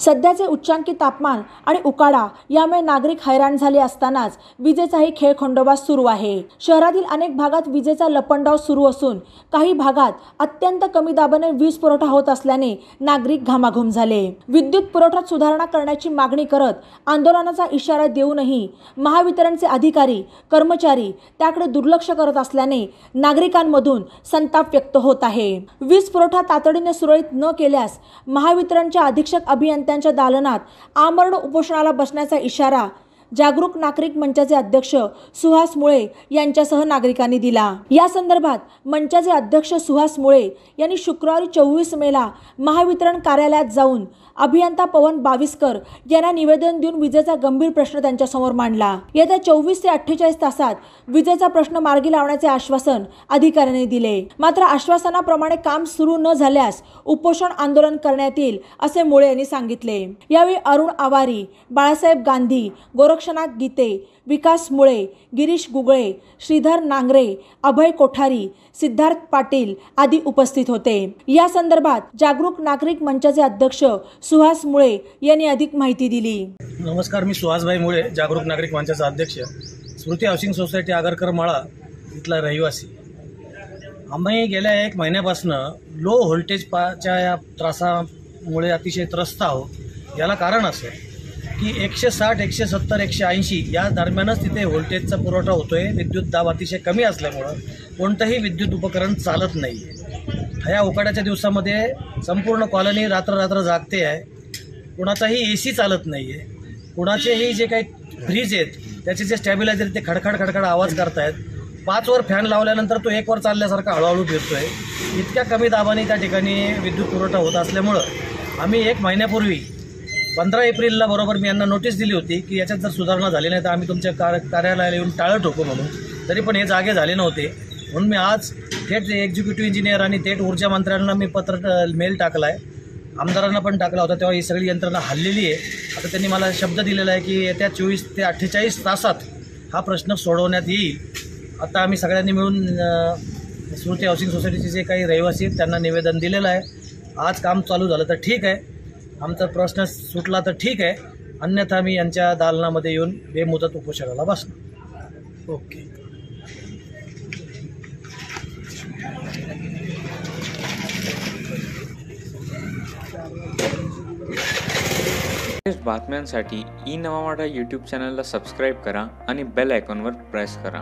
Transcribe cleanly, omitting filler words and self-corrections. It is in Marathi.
सध्याचे उच्चांकी तापमान आणि उकाडा यामुळे नागरिक हैराण झाले असतानाच विजेचाही खेळखंडोबा सुरू आहे। शहरातील अनेक भागात विजेचा लपंडाव सुरू असून काही भागात अत्यंत कमी दाबाने वीज पुरवठा होत असल्याने नागरिक घामाघूम झाले। विद्युत पुरवठ्यात सुधारणा करण्याची मागणी करत आंदोलनाचा इशारा देऊनही महावितरणचे अधिकारी कर्मचारी त्याकडे दुर्लक्ष करत असल्याने नागरिकांमधून संताप व्यक्त होत आहे। वीज पुरवठा तातडीने सुरळीत न केल्यास महावितरणच्या अधीक्षक अभियंत्यांच्या दालनात आमरण उपोषणाला बसण्याचा इशारा जागरूक नागरिक मंचाचे अध्यक्ष सुहास मुळे यांच्यासह नागरिकांनी दिला। या संदर्भात मंचाचे अध्यक्ष सुहास मुळे यांनी शुक्रवारी 24 मेला महावितरण कार्यालयात जाऊन अभियंता पवन बाविस्कर यांना निवेदन देऊन विजेचा गंभीर प्रश्न त्यांच्या समोर मांडला। येत्या 24 ते 48 तासात विजेचा प्रश्न मार्गी लावण्याचे आश्वासन अधिकाऱ्यांनी दिले। मात्र आश्वासनाप्रमाणे काम सुरू न झाल्यास उपोषण आंदोलन करण्यात येईल असे मुळे यांनी सांगितले। यावेळी अरुण आवारी, बाळासाहेब गांधी, गोरक्षनाथ गीते, विकास मुळे, गिरीश गुगळे, श्रीधर नांगरे, अभय कोठारी, सिद्धार्थ पाटील आदी उपस्थित होते। या संदर्भात जागरूक नागरिक मंचाचे अध्यक्ष सुहास मुळे यांनी अधिक माहिती दिली। नमस्कार, मी सुहासभाई मुळे, जागरूक नागरिक मंचाचा अध्यक्ष, स्मृती हाऊसिंग सोसायटी आगरकर माळा इथला रहिवासी। आम्ही गेल्या 1 महिन्यापासून लो व्होल्टेजच्या या त्रासामुळे अतिशय त्रस्त आहोत। याला कारण असं की 160, 170, 180 या दरम्यानच तिथे व्होल्टेजचा पुरवठा होतोय। विद्युत दाब अतिशय कमी असल्यामुळं कोणतंही विद्युत उपकरण चालत नाही। या उकाड्याच्या दिवसामध्ये संपूर्ण कॉलनी रात्र जागते आहे। कुणाचाही एसी चालत नाही आहे। कुणाचेही जे काही फ्रीज आहेत त्याचे जे स्टॅबिलायझर ते खडखड आवाज करतायत। 5 वर फॅन लावल्यानंतर तो 1 वर चालल्यासारखा हळूहळू फिरतोय। इतक्या कमी दाबाने त्या ठिकाणी विद्युत पुरवठा होत असल्यामुळं आम्ही 1 महिन्यापूर्वी 15 एप्रिलला बरोबर मी यांना नोटीस दिली होती की याच्यात जर सुधारणा झाली नाही तर आम्ही तुमच्या कार्यालयाला येऊन टाळं ठोकू म्हणून। तरी पण हे जागे झाले नव्हते, म्हणून मी आज थेट एक्झिक्युटिव्ह इंजिनियर आणि थेट ऊर्जा मंत्र्यांना मी मेल टाकला आहे। आमदारांना पण टाकला होता, तेव्हा ही सगळी यंत्रणा हल्लेली आहे। आता त्यांनी मला शब्द दिलेला आहे की येत्या 24 ते 48 तासात हा प्रश्न सोडवण्यात येईल। आता आम्ही सगळ्यांनी मिळून स्मृती हाऊसिंग सोसायटीचे जे काही रहिवासी आहेत त्यांना निवेदन दिलेलं आहे। आज काम चालू झालं तर ठीक आहे, आमचा प्रश्न सुटला तर ठीक आहे, अन्यथा मी यांच्या दालनामध्ये येऊन बेमुदत उपोषणाला बसणार। ओके। बातम्यांसाठी ई नवा मराठा यूट्यूब चॅनलला सबस्क्राईब करा आणि बेल आयकॉनवर प्रेस करा।